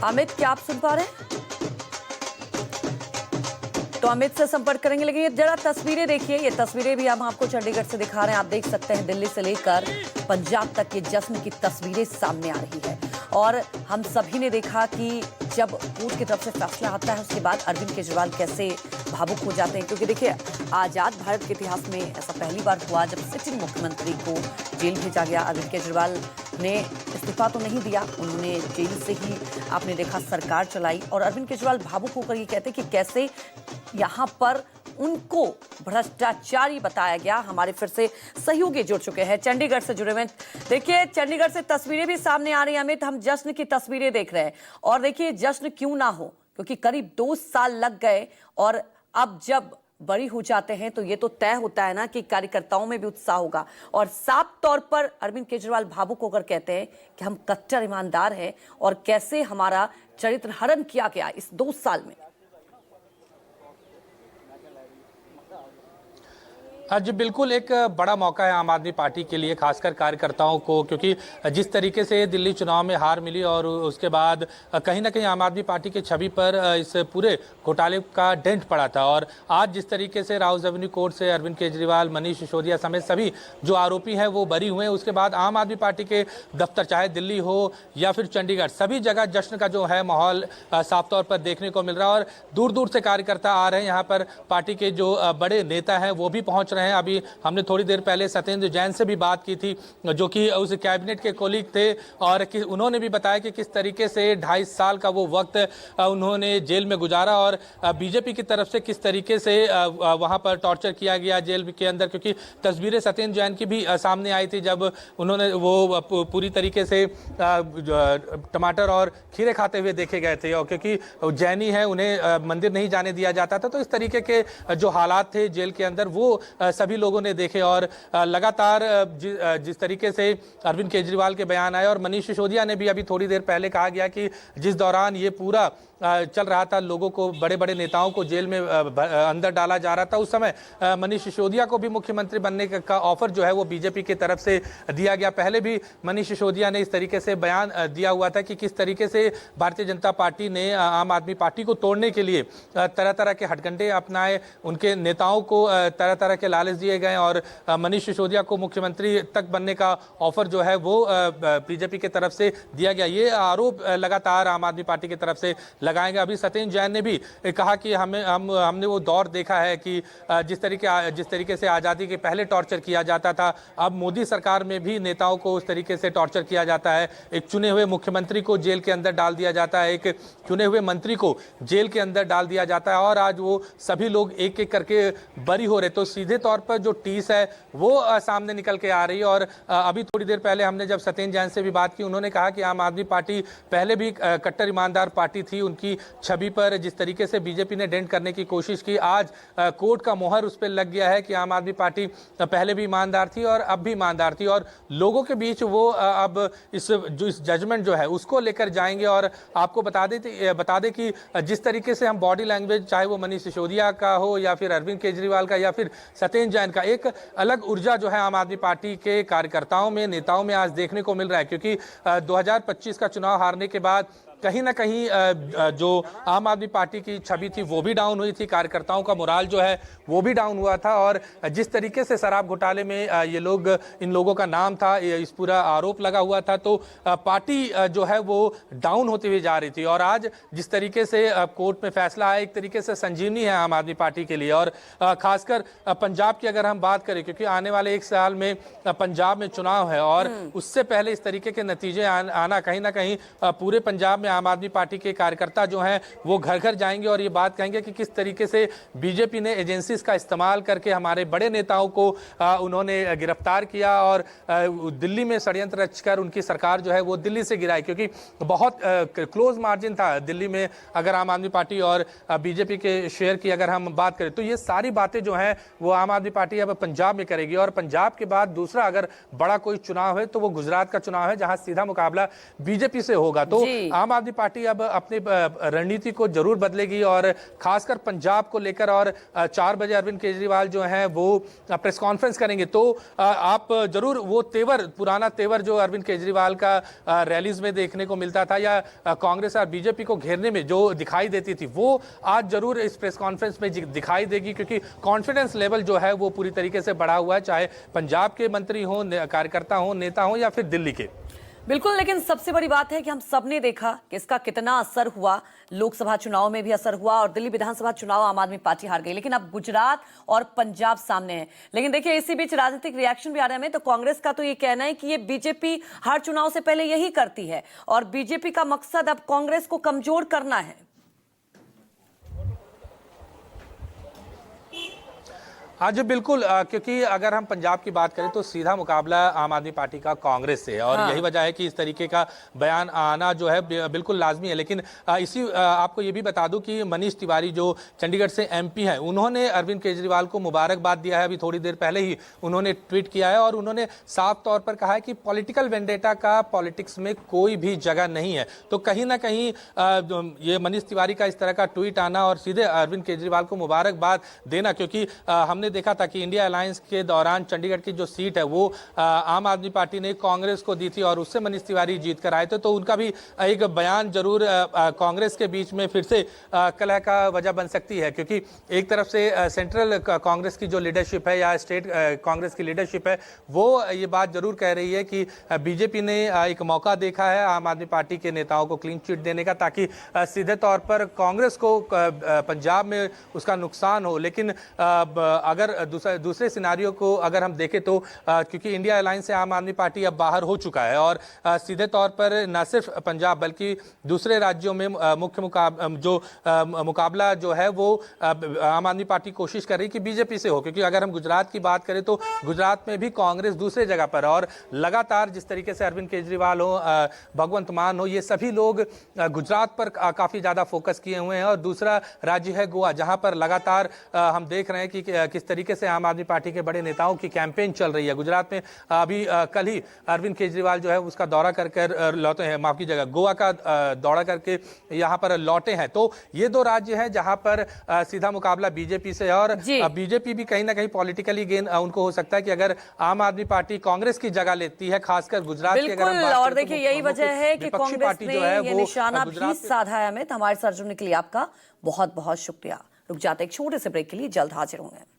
अमित, क्या आप सुन पा रहे हैं? तो अमित से संपर्क करेंगे, लेकिन ये जरा तस्वीरें देखिए। ये तस्वीरें भी हम आपको चंडीगढ़ से दिखा रहे हैं। आप देख सकते हैं दिल्ली से लेकर पंजाब तक ये जश्न की तस्वीरें सामने आ रही है। और हम सभी ने देखा कि जब कोर्ट की तरफ से फैसला आता है उसके बाद अरविंद केजरीवाल कैसे भावुक हो जाते हैं, क्योंकि देखिए आजाद भारत के इतिहास में ऐसा पहली बार हुआ जब सिटिंग मुख्यमंत्री को जेल भेजा गया। अरविंद केजरीवाल ने इस्तीफा तो नहीं दिया, उन्होंने जेल से ही आपने देखा सरकार चलाई। और अरविंद केजरीवाल भावुक होकर ये कहते कि कैसे यहाँ पर उनको भ्रष्टाचारी बताया गया। हमारे फिर से सहयोगी जुड़ चुके हैं, चंडीगढ़ से जुड़े हुए। देखिए चंडीगढ़ से तस्वीरें भी सामने आ रही हैं। अमित, हम जश्न की तस्वीरें देख रहे हैं और देखिए जश्न क्यों ना हो, क्योंकि करीब 2 साल लग गए और अब जब बरी हो जाते हैं तो ये तो तय होता है ना कि कार्यकर्ताओं में भी उत्साह होगा। और साफ तौर पर अरविंद केजरीवाल भावुक होकर कहते हैं कि हम कट्टर ईमानदार हैं और कैसे हमारा चरित्र हरण किया गया इस 2 साल में। जी बिल्कुल, एक बड़ा मौका है आम आदमी पार्टी के लिए, खासकर कार्यकर्ताओं को, क्योंकि जिस तरीके से दिल्ली चुनाव में हार मिली और उसके बाद कहीं ना कहीं आम आदमी पार्टी की छवि पर इस पूरे घोटाले का डेंट पड़ा था। और आज जिस तरीके से राउज एवेन्यू कोर्ट से अरविंद केजरीवाल, मनीष सिसोदिया समेत सभी जो आरोपी हैं वो बरी हुए, उसके बाद आम आदमी पार्टी के दफ्तर चाहे दिल्ली हो या फिर चंडीगढ़, सभी जगह जश्न का जो है माहौल साफ तौर पर देखने को मिल रहा है। और दूर दूर से कार्यकर्ता आ रहे हैं यहाँ पर, पार्टी के जो बड़े नेता हैं वो भी पहुँच रहे हैं। अभी हमने थोड़ी देर पहले सत्येंद्र जैन से भी बात की थी, जो कि उस कैबिनेट के कोलीग थे, और उन्होंने भी बताया कि किस तरीके से 2.5 साल का वो वक्त उन्होंने जेल में गुजारा और बीजेपी की तरफ से किस तरीके से वहां पर टॉर्चर किया गया जेल के अंदर। क्योंकि तस्वीरें सत्येंद्र जैन की भी सामने आई थी जब उन्होंने वो पूरी तरीके से टमाटर और खीरे खाते हुए देखे गए थे, और क्योंकि जैनी है उन्हें मंदिर नहीं जाने दिया जाता था। तो इस तरीके के जो हालात थे जेल के अंदर वो सभी लोगों ने देखे। और लगातार जिस तरीके से अरविंद केजरीवाल के बयान आए, और मनीष सिसोदिया ने भी अभी थोड़ी देर पहले कहा गया कि जिस दौरान ये पूरा चल रहा था, लोगों को, बड़े बड़े नेताओं को जेल में अंदर डाला जा रहा था, उस समय मनीष सिसोदिया को भी मुख्यमंत्री बनने का ऑफर जो है वो बीजेपी की तरफ से दिया गया। पहले भी मनीष सिसोदिया ने इस तरीके से बयान दिया हुआ था कि किस तरीके से भारतीय जनता पार्टी ने आम आदमी पार्टी को तोड़ने के लिए तरह तरह के हथकंडे अपनाए, उनके नेताओं को तरह तरह के लालच दिए गए और मनीष सिसोदिया को मुख्यमंत्री तक बनने का ऑफर जो है वो बीजेपी की तरफ से दिया गया। ये आरोप लगातार आम आदमी पार्टी की तरफ से लगाएंगे। अभी सत्येंद्र जैन ने भी कहा कि हमने वो दौर देखा है कि जिस तरीके से आज़ादी के पहले टॉर्चर किया जाता था, अब मोदी सरकार में भी नेताओं को उस तरीके से टॉर्चर किया जाता है। एक चुने हुए मुख्यमंत्री को जेल के अंदर डाल दिया जाता है, एक चुने हुए मंत्री को जेल के अंदर डाल दिया जाता है, और आज वो सभी लोग एक एक करके बरी हो रहे। तो सीधे तौर पर जो टीस है वो सामने निकल के आ रही है। और अभी थोड़ी देर पहले हमने जब सत्येंद्र जैन से भी बात की, उन्होंने कहा कि आम आदमी पार्टी पहले भी कट्टर ईमानदार पार्टी थी, उनकी छवि पर जिस तरीके से बीजेपी ने डेंट करने की कोशिश की, आज कोर्ट का मोहर उस पर लग गया है कि आम आदमी पार्टी पहले भी ईमानदार थी और अब भी ईमानदार थी, और लोगों के बीच वो अब इस जजमेंट जो है उसको लेकर जाएंगे। और आपको बता दें कि जिस तरीके से हम बॉडी लैंग्वेज, चाहे वो मनीष सिसोदिया का हो या फिर अरविंद केजरीवाल का या फिर सत्येंद्र जैन का, एक अलग ऊर्जा जो है आम आदमी पार्टी के कार्यकर्ताओं में, नेताओं में आज देखने को मिल रहा है। क्योंकि 2025 का चुनाव हारने के बाद कहीं ना कहीं जो आम आदमी पार्टी की छवि थी वो भी डाउन हुई थी, कार्यकर्ताओं का मोराल जो है वो भी डाउन हुआ था। और जिस तरीके से शराब घोटाले में इन लोगों का नाम था, इस पूरा आरोप लगा हुआ था, तो पार्टी जो है वो डाउन होती हुई जा रही थी। और आज जिस तरीके से कोर्ट में फैसला आया, एक तरीके से संजीवनी है आम आदमी पार्टी के लिए। और खासकर पंजाब की अगर हम बात करें, क्योंकि आने वाले 1 साल में पंजाब में चुनाव है, और उससे पहले इस तरीके के नतीजे आना, कहीं ना कहीं पूरे पंजाब में आम आदमी पार्टी के कार्यकर्ता जो हैं वो घर घर जाएंगे और ये बात कहेंगे कि किस तरीके से बीजेपी ने एजेंसीज का इस्तेमाल करके हमारे बड़े नेताओं को उन्होंने गिरफ्तार किया और दिल्ली में षड्यंत्र रचकर उनकी सरकार जो है वो दिल्ली से गिराई। क्योंकि बहुत क्लोज मार्जिन था दिल्ली में, अगर आम आदमी पार्टी और बीजेपी के शेयर की अगर हम बात करें, तो ये सारी बातें जो हैं वो आम आदमी पार्टी अब पंजाब में करेगी। और पंजाब के बाद दूसरा अगर बड़ा कोई चुनाव है तो वो गुजरात का चुनाव है, जहां सीधा मुकाबला बीजेपी से होगा। तो आम आदमी पार्टी अब अपनी रणनीति को जरूर बदलेगी और खासकर पंजाब को लेकर, और 4 बजे अरविंद केजरीवाल जो हैं वो प्रेस कॉन्फ्रेंस करेंगे, तो आप जरूर वो तेवर, पुराना तेवर जो अरविंद केजरीवाल का रैलीज में देखने को मिलता था या कांग्रेस और बीजेपी को घेरने में जो दिखाई देती थी, वो आज जरूर इस प्रेस कॉन्फ्रेंस में दिखाई देगी, क्योंकि कॉन्फिडेंस लेवल जो है वो पूरी तरीके से बढ़ा हुआ है, चाहे पंजाब के मंत्री हो, कार्यकर्ता हो, नेता हो या फिर दिल्ली के। बिल्कुल, लेकिन सबसे बड़ी बात है कि हम सबने देखा कि इसका कितना असर हुआ। लोकसभा चुनाव में भी असर हुआ और दिल्ली विधानसभा चुनाव आम आदमी पार्टी हार गई, लेकिन अब गुजरात और पंजाब सामने है। लेकिन देखिए, इसी बीच राजनीतिक रिएक्शन भी आ रहे हैं। तो कांग्रेस का तो ये कहना है कि ये बीजेपी हर चुनाव से पहले यही करती है और बीजेपी का मकसद अब कांग्रेस को कमजोर करना है। हाँ जी, बिल्कुल, क्योंकि अगर हम पंजाब की बात करें तो सीधा मुकाबला आम आदमी पार्टी का कांग्रेस से है और यही वजह है कि इस तरीके का बयान आना जो है बिल्कुल लाजमी है। लेकिन आपको ये भी बता दूं कि मनीष तिवारी जो चंडीगढ़ से एमपी हैं, उन्होंने अरविंद केजरीवाल को मुबारकबाद दिया है। अभी थोड़ी देर पहले ही उन्होंने ट्वीट किया है और उन्होंने साफ तौर पर कहा है कि पॉलिटिकल वेंडेटा का पॉलिटिक्स में कोई भी जगह नहीं है। तो कहीं ना कहीं ये मनीष तिवारी का इस तरह का ट्वीट आना और सीधे अरविंद केजरीवाल को मुबारकबाद देना, क्योंकि हमने देखा था कि इंडिया अलायंस के दौरान चंडीगढ़ की जो सीट है वो आम आदमी पार्टी ने कांग्रेस को दी थी और उससे मनीष तिवारी जीत कर आए थे। तो उनका भी एक बयान जरूर कांग्रेस के बीच में फिर से कलह का वजह बन सकती है, क्योंकि एक तरफ से सेंट्रल कांग्रेस की जो लीडरशिप है या स्टेट कांग्रेस की लीडरशिप है वो ये बात जरूर कह रही है कि बीजेपी ने एक मौका देखा है आम आदमी पार्टी के नेताओं को क्लीन चिट देने का, ताकि सीधे तौर पर कांग्रेस को पंजाब में उसका नुकसान हो। लेकिन अगर दूसरे सिनारियो को अगर हम देखें तो क्योंकि इंडिया अलायंस से आम आदमी पार्टी अब बाहर हो चुका है और सीधे तौर पर न सिर्फ पंजाब बल्कि दूसरे राज्यों में मुख्य मुकाबला जो है वो आम आदमी पार्टी कोशिश कर रही कि बीजेपी से हो, क्योंकि अगर हम गुजरात की बात करें तो गुजरात में भी कांग्रेस दूसरे जगह पर, और लगातार जिस तरीके से अरविंद केजरीवाल हो, भगवंत मान हो, ये सभी लोग गुजरात पर काफी ज्यादा फोकस किए हुए हैं। और दूसरा राज्य है गोवा, जहां पर लगातार हम देख रहे हैं कि किस तरीके से आम आदमी पार्टी के बड़े नेताओं की कैंपेन चल रही है। गुजरात में अभी कल ही अरविंद केजरीवाल जो है उसका दौरा कर लौटे हैं, माफ कीजिएगा, गोवा का दौरा करके यहां पर लौटे हैं। तो ये दो राज्य हैं जहां पर सीधा मुकाबला बीजेपी से है और बीजेपी भी कहीं ना कहीं पॉलिटिकली गेन उनको हो सकता है कि अगर आम आदमी पार्टी कांग्रेस की जगह लेती है, खासकर गुजरात की अगर हम बात करें, और देखिए यही वजह है कि कांग्रेस ने ये निशाना भी साधा है। अमित, हमारे साथ जुड़ने के लिए आपका बहुत बहुत शुक्रिया। रुक जाते एक छोटे से ब्रेक के लिए, जल्द हाजिर होंगे।